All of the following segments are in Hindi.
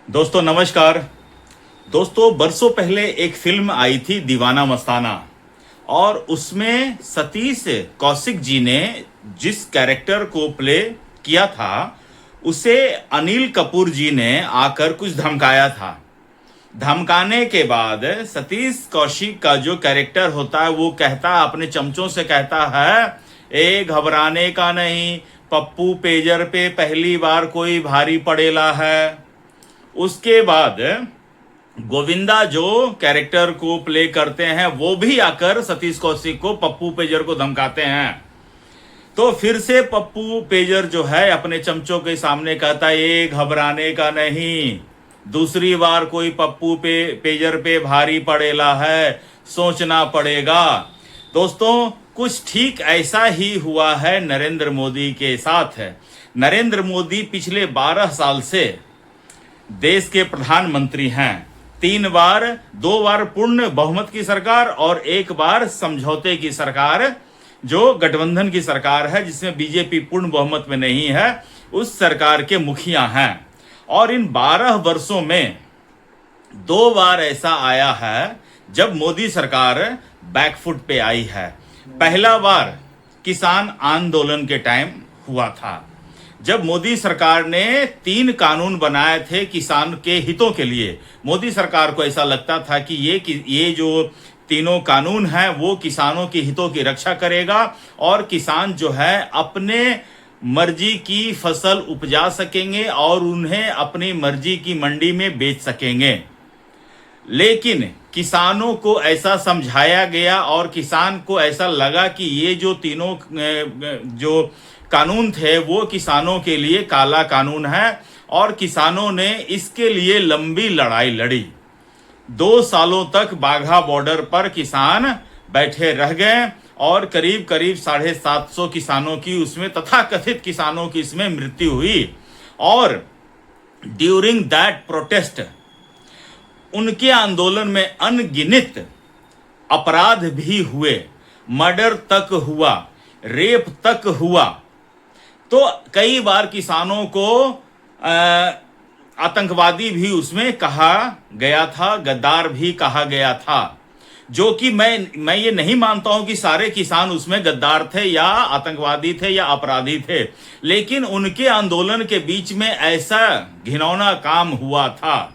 दोस्तों नमस्कार। दोस्तों बरसों पहले एक फिल्म आई थी दीवाना मस्ताना, और उसमें सतीश कौशिक जी ने जिस कैरेक्टर को प्ले किया था उसे अनिल कपूर जी ने आकर कुछ धमकाया था। धमकाने के बाद सतीश कौशिक का जो कैरेक्टर होता है वो कहता, अपने चमचों से कहता है, ए घबराने का नहीं, पप्पू पेजर पे पहली बार कोई भारी पड़ेला है। उसके बाद गोविंदा जो कैरेक्टर को प्ले करते हैं वो भी आकर सतीश कौशिक को पप्पू पेजर को धमकाते हैं। तो फिर से पप्पू पेजर जो है अपने चमचों के सामने कहता है, ये घबराने का नहीं, दूसरी बार कोई पप्पू पेजर पे भारी पड़ेला है, सोचना पड़ेगा। दोस्तों कुछ ठीक ऐसा ही हुआ है नरेंद्र मोदी के साथ। नरेंद्र मोदी पिछले 12 साल से देश के प्रधानमंत्री हैं। 3 बार, 2 बार पूर्ण बहुमत की सरकार और 1 बार समझौते की सरकार, जो गठबंधन की सरकार है जिसमें बीजेपी पूर्ण बहुमत में नहीं है, उस सरकार के मुखिया हैं। और इन 12 वर्षों में 2 बार ऐसा आया है जब मोदी सरकार बैकफुट पे आई है। पहला बार किसान आंदोलन के टाइम हुआ था, जब मोदी सरकार ने 3 कानून बनाए थे किसान के हितों के लिए। मोदी सरकार को ऐसा लगता था कि ये जो तीनों कानून हैं वो किसानों के हितों की रक्षा करेगा और किसान जो है अपने मर्जी की फसल उपजा सकेंगे और उन्हें अपनी मर्जी की मंडी में बेच सकेंगे। लेकिन किसानों को ऐसा समझाया गया और किसान को ऐसा लगा कि ये जो तीनों जो कानून थे वो किसानों के लिए काला कानून है, और किसानों ने इसके लिए लंबी लड़ाई लड़ी। 2 सालों तक बाघा बॉर्डर पर किसान बैठे रह गए और करीब करीब 750 किसानों की उसमें, तथाकथित किसानों की इसमें मृत्यु हुई। और ड्यूरिंग दैट प्रोटेस्ट उनके आंदोलन में अनगिनत अपराध भी हुए, मर्डर तक हुआ, रेप तक हुआ। तो कई बार किसानों को आतंकवादी भी उसमें कहा गया था, गद्दार भी कहा गया था। जो कि मैं ये नहीं मानता हूं कि सारे किसान उसमें गद्दार थे या आतंकवादी थे या अपराधी थे, लेकिन उनके आंदोलन के बीच में ऐसा घिनौना काम हुआ था।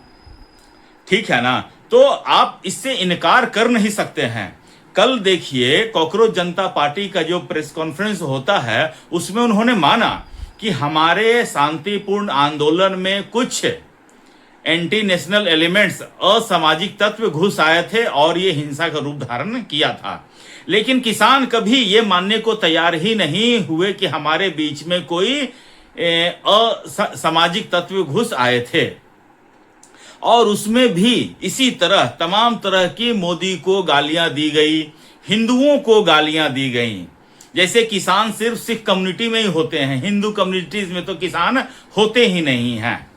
ठीक है ना, तो आप इससे इनकार कर नहीं सकते हैं। कल देखिए कॉकरोच जनता पार्टी का जो प्रेस कॉन्फ्रेंस होता है उसमें उन्होंने माना कि हमारे शांतिपूर्ण आंदोलन में कुछ एंटी नेशनल एलिमेंट्स, असामाजिक तत्व घुस आए थे और ये हिंसा का रूप धारण किया था। लेकिन किसान कभी ये मानने को तैयार ही नहीं हुए कि हमारे बीच में कोई असामाजिक तत्व घुस आए थे। और उसमें भी इसी तरह तमाम तरह की मोदी को गालियां दी गई, हिंदुओं को गालियां दी गई। जैसे किसान सिर्फ सिख कम्युनिटी में ही होते हैं, हिंदू कम्युनिटीज में तो किसान होते ही नहीं हैं।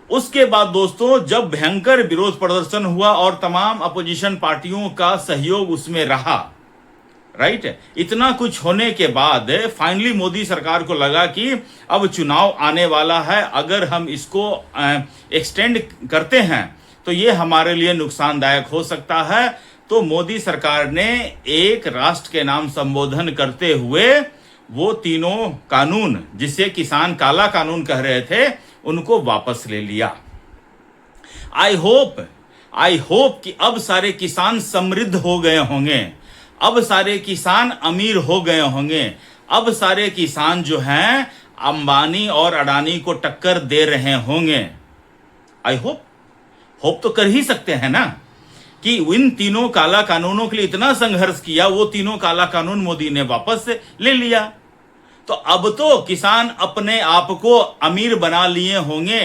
उसके बाद दोस्तों जब भयंकर विरोध प्रदर्शन हुआ और तमाम अपोजिशन पार्टियों का सहयोग उसमें रहा, राइट, इतना कुछ होने के बाद फाइनली मोदी सरकार को लगा कि अब चुनाव आने वाला है, अगर हम इसको एक्सटेंड करते हैं तो ये हमारे लिए नुकसानदायक हो सकता है। तो मोदी सरकार ने एक राष्ट्र के नाम संबोधन करते हुए वो तीनों कानून, जिसे किसान काला कानून कह रहे थे, उनको वापस ले लिया। आई होप कि अब सारे किसान समृद्ध हो गए होंगे, अब सारे किसान अमीर हो गए होंगे, अब सारे किसान जो हैं अंबानी और अडानी को टक्कर दे रहे होंगे। आई होप तो कर ही सकते हैं ना कि इन तीनों काला कानूनों के लिए इतना संघर्ष किया, वो तीनों काला कानून मोदी ने वापस ले लिया। तो अब तो किसान अपने आप को अमीर बना लिए होंगे,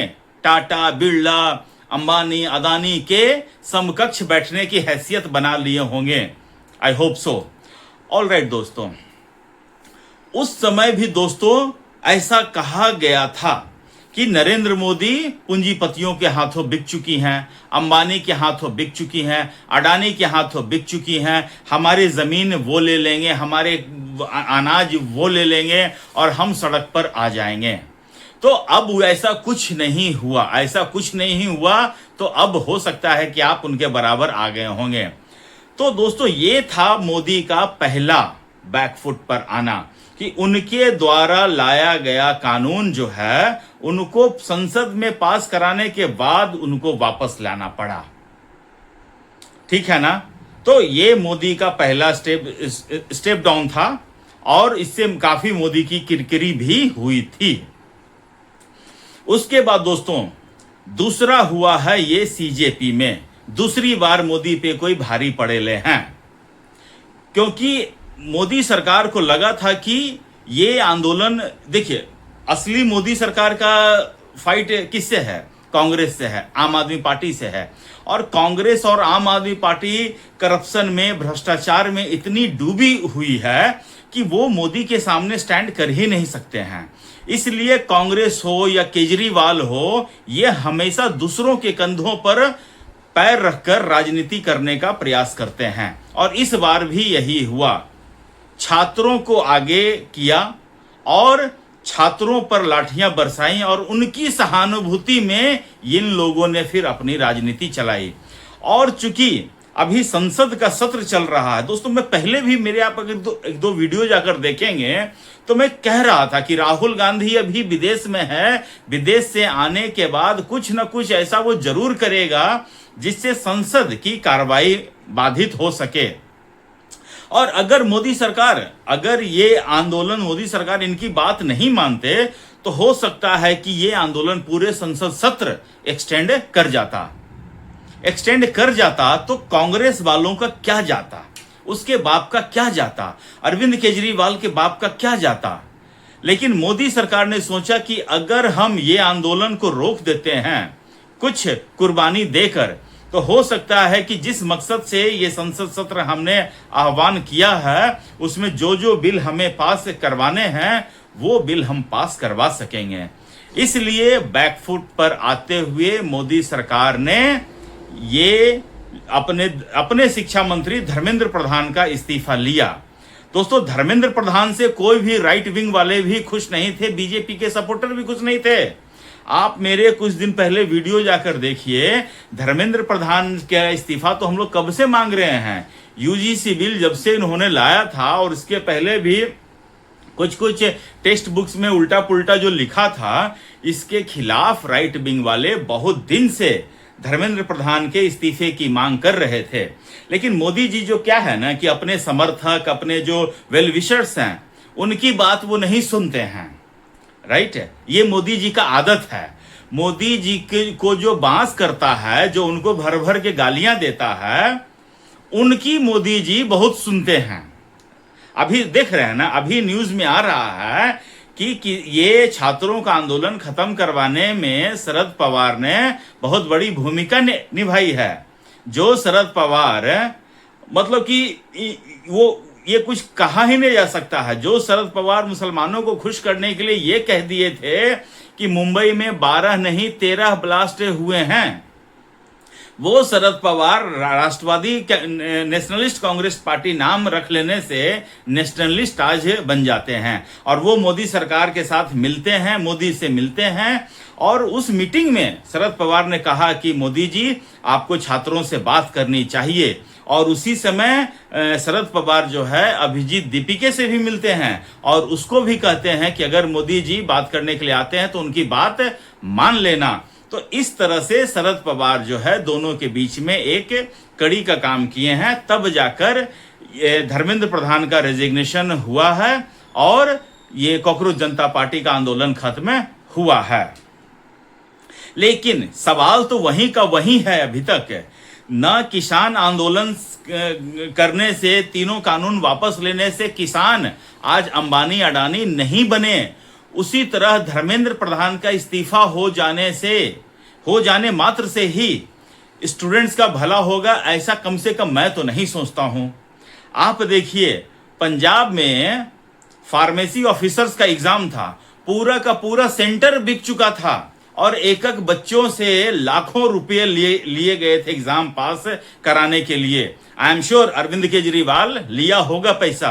टाटा, बिरला, अंबानी, अदानी के समकक्ष बैठने की हैसियत बना लिए होंगे। I hope so. All right दोस्तों, उस समय भी दोस्तों ऐसा कहा गया था कि नरेंद्र मोदी पूंजीपतियों के हाथों बिक चुकी हैं, अंबानी के हाथों बिक चुकी हैं, अडानी के हाथों बिक चुकी हैं, हमारी जमीन वो ले लेंगे, हमारे अनाज वो ले लेंगे और हम सड़क पर आ जाएंगे। तो अब ऐसा कुछ नहीं हुआ, ऐसा कुछ नहीं हुआ, तो अब हो सकता है कि आप उनके बराबर आ गए होंगे। तो दोस्तों, ये था मोदी का पहला बैकफुट पर आना कि उनके द्वारा लाया गया कानून जो है उनको संसद में पास कराने के बाद उनको वापस लाना पड़ा। ठीक है ना? तो ये मोदी का पहला स्टेप डाउन था और इससे काफी मोदी की किरकिरी भी हुई थी। उसके बाद दोस्तों, दूसरा हुआ है ये सीजेपी में, दूसरी बार मोदी पे कोई भारी पड़ेले हैं, क्योंकि मोदी सरकार को लगा था कि ये आंदोलन, देखिए असली मोदी सरकार का फाइट किससे है? कांग्रेस से है, आम आदमी पार्टी से है। और कांग्रेस और आम आदमी पार्टी करप्शन में, भ्रष्टाचार में इतनी डूबी हुई है कि वो मोदी के सामने स्टैंड कर ही नहीं सकते हैं। इसलिए कांग्रेस हो या केजरीवाल हो, ये हमेशा दूसरों के कंधों पर पैर रखकर राजनीति करने का प्रयास करते हैं। और इस बार भी यही हुआ, छात्रों को आगे किया और छात्रों पर लाठियां बरसाई और उनकी सहानुभूति में इन लोगों ने फिर अपनी राजनीति चलाई। और चूंकि अभी संसद का सत्र चल रहा है दोस्तों, मैं पहले भी मेरे आप अगर एक दो वीडियो जाकर देखेंगे तो मैं कह रहा था कि राहुल गांधी अभी विदेश में है, विदेश से आने के बाद कुछ न कुछ ऐसा वो जरूर करेगा जिससे संसद की कार्रवाई बाधित हो सके। और अगर मोदी सरकार, अगर ये आंदोलन मोदी सरकार इनकी बात नहीं मानते तो हो सकता है कि ये आंदोलन पूरे संसद सत्र एक्सटेंड कर जाता तो कांग्रेस वालों का क्या जाता, उसके बाप का क्या जाता, अरविंद केजरीवाल के बाप का क्या जाता। लेकिन मोदी सरकार ने सोचा कि अगर हम ये आंदोलन को रोक देते हैं कुछ कुर्बानी देकर, तो हो सकता है कि जिस मकसद से ये संसद सत्र हमने आह्वान किया है उसमें जो जो बिल हमें पास करवाने हैं वो बिल हम पास करवा सकेंगे। इसलिए बैकफुट पर आते हुए मोदी सरकार ने ये अपने शिक्षा मंत्री धर्मेंद्र प्रधान का इस्तीफा लिया। दोस्तों, धर्मेंद्र प्रधान से कोई भी राइट विंग वाले भी खुश नहीं थे, बीजेपी के सपोर्टर भी खुश नहीं थे। आप मेरे कुछ दिन पहले वीडियो जाकर देखिए, धर्मेंद्र प्रधान का इस्तीफा तो हम लोग कब से मांग रहे हैं। यूजीसी बिल जब से इन्होंने लाया था और इसके पहले भी कुछ टेक्स्ट बुक्स में उल्टा पुल्टा जो लिखा था, इसके खिलाफ राइट विंग वाले बहुत दिन से धर्मेंद्र प्रधान के इस्तीफे की मांग कर रहे थे। लेकिन मोदी जी जो क्या है ना कि अपने समर्थक, अपने जो वेल विशर्स हैं, उनकी बात वो नहीं सुनते हैं। राइट है, ये मोदी जी का आदत है। मोदी जी को जो बांस करता है, जो उनको भर भर के गालियां देता है, उनकी मोदी जी बहुत सुनते हैं। अभी देख रहे हैं ना, अभी न्यूज में आ रहा है कि ये छात्रों का आंदोलन खत्म करवाने में शरद पवार ने बहुत बड़ी भूमिका निभाई है। जो शरद पवार, मतलब कि वो ये कुछ कहा ही नहीं जा सकता है। जो शरद पवार मुसलमानों को खुश करने के लिए ये कह दिए थे कि मुंबई में 12 नहीं 13 ब्लास्ट हुए हैं, वो शरद पवार राष्ट्रवादी नेशनलिस्ट कांग्रेस पार्टी नाम रख लेने से नेशनलिस्ट आज बन जाते हैं और वो मोदी सरकार के साथ मिलते हैं, मोदी से मिलते हैं। और उस मीटिंग में शरद पवार ने कहा कि मोदी जी, आपको छात्रों से बात करनी चाहिए। और उसी समय शरद पवार जो है अभिजीत दीपिके से भी मिलते हैं और उसको भी कहते हैं कि अगर मोदी जी बात करने के लिए आते हैं तो उनकी बात मान लेना। तो इस तरह से शरद पवार जो है दोनों के बीच में एक कड़ी का काम किए हैं, तब जाकर धर्मेंद्र प्रधान का रेजिग्नेशन हुआ है और ये कॉकरोच जनता पार्टी का आंदोलन खत्म हुआ है। लेकिन सवाल तो वहीं का वहीं है अभी तक। न किसान आंदोलन करने से, तीनों कानून वापस लेने से किसान आज अंबानी अडानी नहीं बने, उसी तरह धर्मेंद्र प्रधान का इस्तीफा हो जाने मात्र से ही स्टूडेंट्स का भला होगा, ऐसा कम से कम मैं तो नहीं सोचता हूं। आप देखिए, पंजाब में फार्मेसी ऑफिसर्स का एग्जाम था, पूरा का पूरा सेंटर बिक चुका था और एक एक बच्चों से लाखों रुपए लिए गए थे एग्जाम पास कराने के लिए। I am sure Arvind Kejriwal लिया होगा पैसा।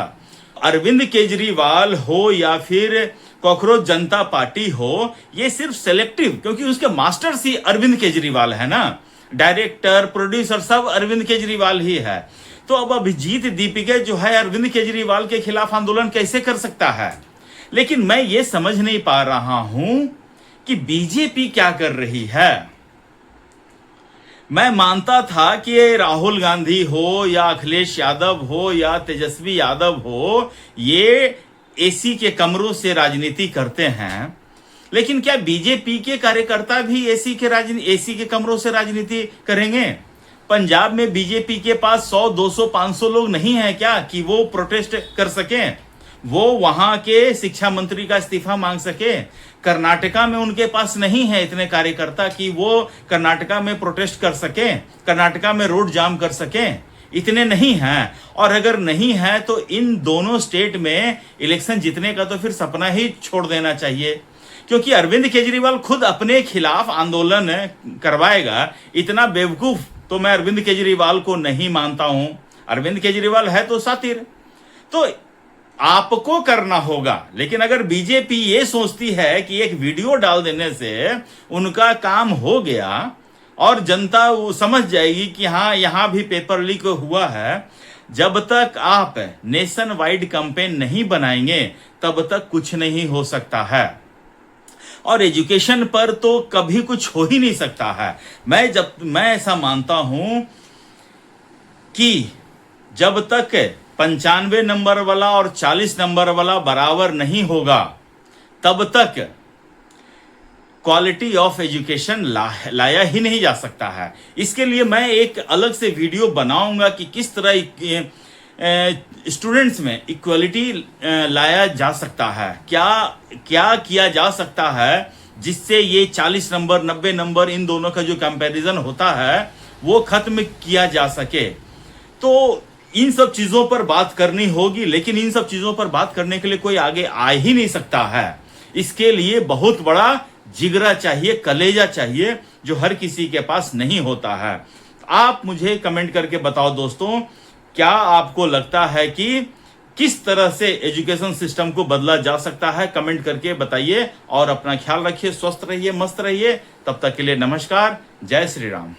अरविंद केजरीवाल हो या फिर कॉकरोच जनता पार्टी हो, ये सिर्फ सेलेक्टिव, क्योंकि उसके मास्टर्स ही अरविंद केजरीवाल है ना, डायरेक्टर प्रोड्यूसर सब अरविंद केजरीवाल ही है। तो अब अभिजीत दीपिका जो है अरविंद केजरीवाल के खिलाफ आंदोलन कैसे कर सकता है? लेकिन मैं ये समझ नहीं पा रहा हूं कि बीजेपी क्या कर रही है। मैं मानता था कि राहुल गांधी हो या अखिलेश यादव हो या तेजस्वी यादव हो, ये एसी के कमरों से राजनीति करते हैं, लेकिन क्या बीजेपी के कार्यकर्ता भी एसी के कमरों से राजनीति करेंगे? पंजाब में बीजेपी के पास 100, 200, 500 लोग नहीं है क्या कि वो प्रोटेस्ट कर सकें, वो वहां के शिक्षा मंत्री का इस्तीफा मांग सके? कर्नाटका में उनके पास नहीं है इतने कार्यकर्ता कि वो कर्नाटका में प्रोटेस्ट कर सके, कर्नाटका में रोड जाम कर सके, इतने नहीं हैं। और अगर नहीं है तो इन दोनों स्टेट में इलेक्शन जीतने का तो फिर सपना ही छोड़ देना चाहिए, क्योंकि अरविंद केजरीवाल खुद अपने खिलाफ आंदोलन करवाएगा। इतना बेवकूफ तो मैं अरविंद केजरीवाल को नहीं मानता हूं। अरविंद केजरीवाल है तो सातिर, तो आपको करना होगा। लेकिन अगर बीजेपी ये सोचती है कि एक वीडियो डाल देने से उनका काम हो गया और जनता वो समझ जाएगी कि हाँ यहां भी पेपर लीक हुआ है, जब तक आप नेशन वाइड कैंपेन नहीं बनाएंगे तब तक कुछ नहीं हो सकता है। और एजुकेशन पर तो कभी कुछ हो ही नहीं सकता है। मैं ऐसा मानता हूं कि जब तक 95 नंबर वाला और 40 नंबर वाला बराबर नहीं होगा, तब तक क्वालिटी ऑफ एजुकेशन लाया ही नहीं जा सकता है। इसके लिए मैं एक अलग से वीडियो बनाऊंगा कि किस तरह स्टूडेंट्स में इक्वलिटी लाया जा सकता है, क्या किया जा सकता है जिससे ये 40 नंबर 90 नंबर इन दोनों का जो कंपैरिजन होता है वो खत्म किया जा सके। तो इन सब चीजों पर बात करनी होगी, लेकिन इन सब चीजों पर बात करने के लिए कोई आगे आ ही नहीं सकता है। इसके लिए बहुत बड़ा जिगरा चाहिए, कलेजा चाहिए, जो हर किसी के पास नहीं होता है। आप मुझे कमेंट करके बताओ दोस्तों, क्या आपको लगता है कि किस तरह से एजुकेशन सिस्टम को बदला जा सकता है? कमेंट करके बताइए और अपना ख्याल रखिए, स्वस्थ रहिए, मस्त रहिए। तब तक के लिए नमस्कार, जय श्री राम।